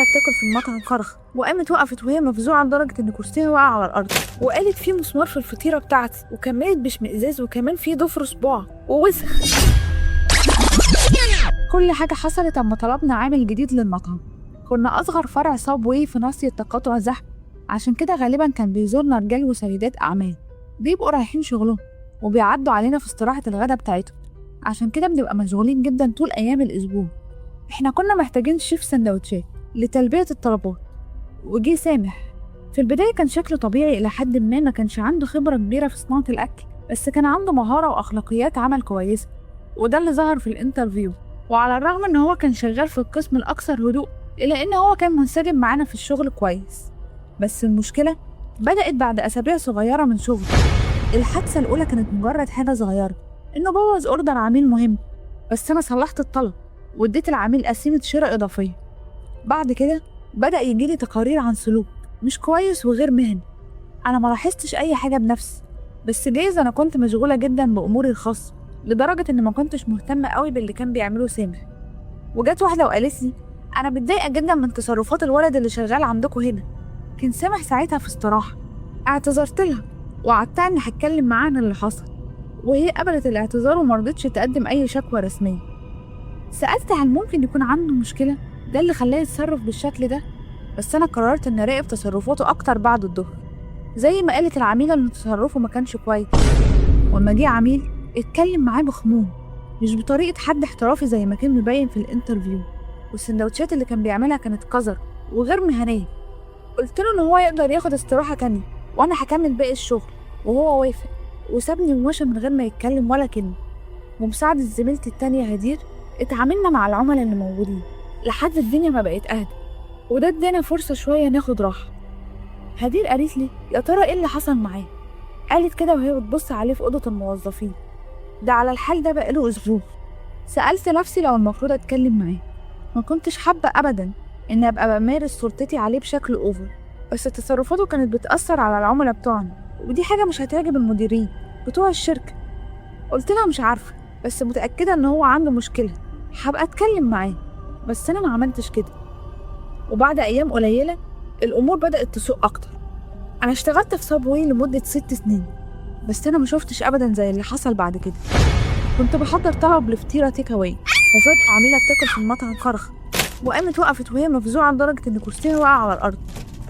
عمالة بتاكل في المطعم فرخ، وقامت وقفت وهي مفزوعة لدرجة إن كرسيها وقع على الأرض، وقالت في مسمار في الفطيرة بتاعتي، وكملت باشمئزاز وكمان في ضفر صباع ووسخ. كل حاجة حصلت أما طلبنا عامل جديد للمطعم. كنا أصغر فرع صابواي في ناصية تقاطع زحمة، عشان كده غالبا كان بيزورنا رجال وسيدات أعمال بيبقوا رايحين شغلهم وبيعدوا علينا في استراحة الغدا بتاعتهم، عشان كده بنبقى مشغولين جدا طول أيام الأسبوع. احنا كنا محتاجين شيف سندوتشات لتلبية الطلبات، وجي سامح. في البداية كان شكله طبيعي إلى حد ما كانش عنده خبرة كبيرة في صناعة الأكل، بس كان عنده مهارة وأخلاقيات عمل كويسة، وده اللي ظهر في الانترفيو. وعلى الرغم إن هو كان شغال في القسم الأكثر هدوء، إلا إن هو كان منسجم معانا في الشغل كويس. بس المشكلة بدأت بعد أسابيع صغيرة من شغل. الحادثة الأولى كانت مجرد حاجة صغيرة، إنه بوظ أوردر عميل مهم، بس أنا صلحت الطلب واديت العميل قسيمة شراء إضافية. بعد كده بدأ يجيلي تقارير عن سلوك مش كويس وغير مهني. أنا ما لاحظتش أي حاجة بنفسي، بس جايز أنا كنت مشغولة جدا بأموري الخاصة لدرجة إن ما كنتش مهتمة قوي باللي كان بيعمله سامح. وجت واحدة وقالت لي أنا متضايقة جدا من تصرفات الولد اللي شغال عندكم هنا. كان سامح ساعتها في استراحة. اعتذرت لها وعدتها إني هتكلم معاها عن اللي حصل، وهي قبلت الاعتذار ومرضتش تقدم أي شكوى رسمية. سألت هل ممكن يكون عنده مشكلة ده اللي خلاه يتصرف بالشكل ده، بس أنا قررت إن أراقب تصرفاته أكتر بعد الظهر، زي ما قالت العميلة إن تصرفه ما كانش كويس. ولما جه عميل اتكلم معاه بخمول، مش بطريقة حد احترافي زي ما كان مبين في الانترفيو، والسندوتشات اللي كان بيعملها كانت قذرة وغير مهنية. قلت له إن هو يقدر ياخد استراحة تانية وأنا هكمل باقي الشغل، وهو وافق وسابني ومشى من غير ما يتكلم ولا كلمة. ومساعدة زميلتي التانية هدير اتعاملنا مع العملاء اللي موجودين لحد الدنيا ما بقت أهدى، وده ادانا فرصة شوية ناخد راحة. هدير قالت لي يا ترى ايه اللي حصل معاه؟ قالت كده وهي بتبص عليه في أوضة الموظفين. ده على الحال ده بقاله أسبوع. سألت نفسي لو المفروض أتكلم معاه. ما كنتش حابة أبدا إني أبقى بمارس سلطتي عليه بشكل أوفر، بس تصرفاته كانت بتأثر على العملاء بتوعنا، ودي حاجة مش هتعجب المديرين بتوع الشركة. قلت لها مش عارفة، بس متأكدة إن هو عنده مشكلة، هبقى أتكلم معاه. بس أنا ما عملتش كده. وبعد أيام قليلة الأمور بدأت تسوء أكتر. أنا اشتغلت في صابواي لمدة 6 سنين، بس أنا ما شفتش أبدا زي اللي حصل بعد كده. كنت بحضر طلب لفطيرة تيك أواي، وفجأة عميلة بتاكل في المطعم فرخ، وقامت وقفت وهي مفزوعة لدرجة إن كرسيها وقع على الأرض.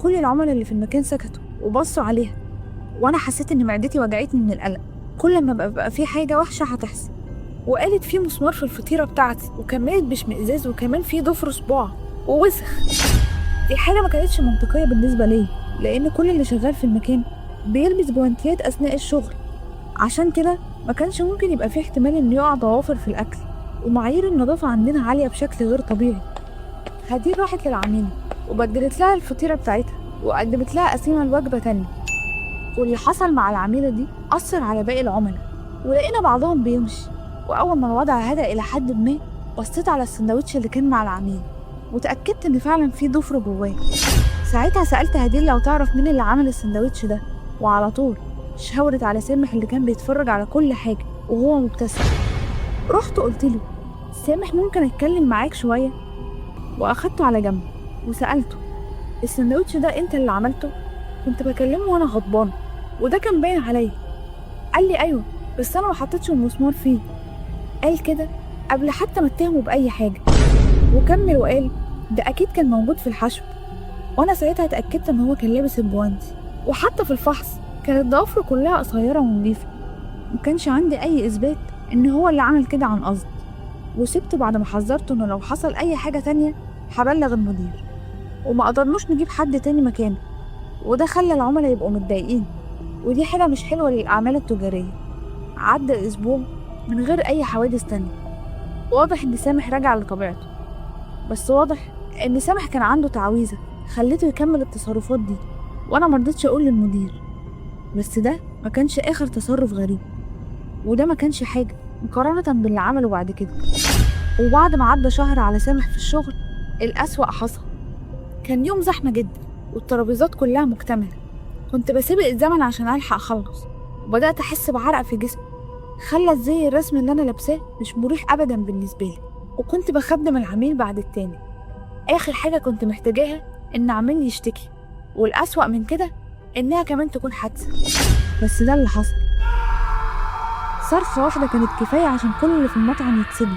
كل العملاء اللي في المكان سكتوا وبصوا عليها، وأنا حسيت إن معدتي وجعتني من القلق. كل ما بقى في حاجة وحشة هتحصل. وقالت في مسمار في الفطيرة بتاعتي، وكملت باشمئزاز وكمان في ضفر صباع ووسخ. دي حاجة ما كانتش منطقية بالنسبة لي، لأن كل اللي شغال في المكان بيلبس جوانتيات أثناء الشغل، عشان كده ما كانش ممكن يبقى فيه احتمال إن يقع ضوافر في الأكل. ومعايير النظافة عندنا عالية بشكل غير طبيعي. هدير راحت للعميلة وبدلت لها الفطيرة بتاعتها وقدمت لها قسيمة لوجبة تانية. واللي حصل مع العميلة دي أثر على باقي العملاء، ولقينا بعضهم بيمشي. وأول ما الوضع هدأ إلى حد ما، بصيت على السندوتش اللي كان مع العميل وتأكدت إن فعلا فيه ضفر جواه. ساعتها سألت هدير لو تعرف مين اللي عمل السندوتش ده، وعلى طول شاورت على سامح اللي كان بيتفرج على كل حاجة وهو مبتسم. رحت قلت له سامح ممكن أتكلم معاك شوية؟ وأخدته على جنب وسألته السندوتش ده أنت اللي عملته؟ كنت بكلمه وأنا غضبان وده كان باين عليا. قال لي أيوه، بس أنا ما حطيتش المسمار فيه. قال كده قبل حتى ما اتهمه بأي حاجة، وكمل وقال ده أكيد كان موجود في الحشو. وأنا ساعتها اتأكدت إن هو كان لابس الجوانتي، وحتى في الفحص كانت ضوافره كلها قصيرة ونضيفة. مكانش عندي أي إثبات إن هو اللي عمل كده عن قصد. وسبته بعد ما حذرته إنه لو حصل أي حاجة تانية هبلغ المدير، وما قدرناش نجيب حد تاني مكانه، وده خلى العملاء يبقوا متضايقين، ودي حاجة مش حلوة للأعمال التجارية. عدى الأسبوع من غير أي حوادث تانية. واضح إن سامح رجع لطبيعته، بس واضح إن سامح كان عنده تعويذة خليته يكمل التصرفات دي، وأنا مرضتش أقول للمدير. بس ده ما كانش آخر تصرف غريب، وده ما كانش حاجة مقارنة باللي عمله بعد كده. وبعد ما عدى شهر على سامح في الشغل، الأسوأ حصل. كان يوم زحمة جدا والترابيزات كلها مكتملة. كنت بسابق الزمن عشان ألحق أخلص، وبدأت أحس بعرق في جسمي خلى الزي الرسمي اللي أنا لابساه مش مريح أبدا بالنسبة لي. وكنت بخدم العميل بعد التاني، آخر حاجة كنت محتاجاها إن عميل يشتكي، والأسوأ من كده إنها كمان تكون حادثة. بس ده اللي حصل. صرخة واحدة كانت كفاية عشان كل اللي في المطعم يتصدم،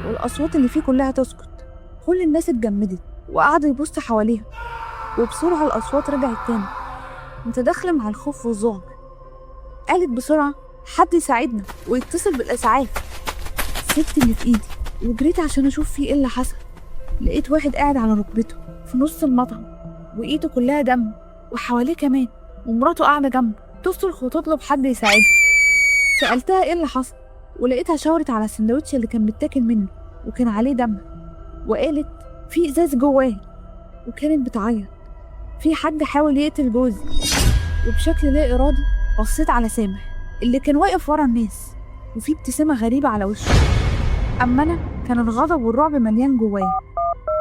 والأصوات اللي فيه كلها تسكت. كل الناس اتجمدت وقعدوا يبصوا حواليها، وبسرعة الأصوات رجعت تاني متداخلة مع الخوف والذعر. قالت بسرعة حد يساعدنا ويتصل بالإسعاف. سبت اللي في إيدي وجريت عشان أشوف فيه إيه اللي حصل. لقيت واحد قاعد على ركبته في نص المطعم وإيده كلها دم، وحواليه كمان، ومراته قاعدة جنبه تصرخ وتطلب حد يساعدها. سألتها إيه اللي حصل، ولقيتها شاورت على السندوتش اللي كان بيتاكل منه وكان عليه دم، وقالت في إزاز جواه، وكانت بتعيط. في حد حاول يقتل جوزي. وبشكل لا إرادي بصيت على سامح اللي كان واقف ورا الناس وفي ابتسامة غريبة على وشه. أما أنا كان الغضب والرعب مليان جوايا.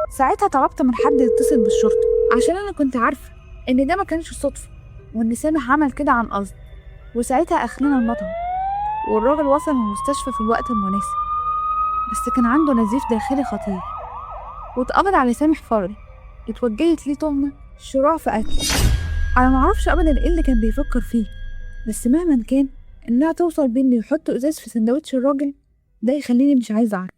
ساعتها طلبت من حد يتصل بالشرطة عشان أنا كنت عارفة إن ده ما كانش صدفة، وإن سامح عمل كده عن قصد. وساعتها أخلنا المطعم، والراجل وصل المستشفى في الوقت المناسب، بس كان عنده نزيف داخلي خطير، واتقبض على سامح فوري. اتوجهت ليه تهمة شراع في قتل. أنا معرفش أبدا إيه اللي كان بيفكر فيه، بس مهما كان إنها توصل بإنه يحط إزاز في سندوتش الراجل ده يخليني مش عايزة أعرف.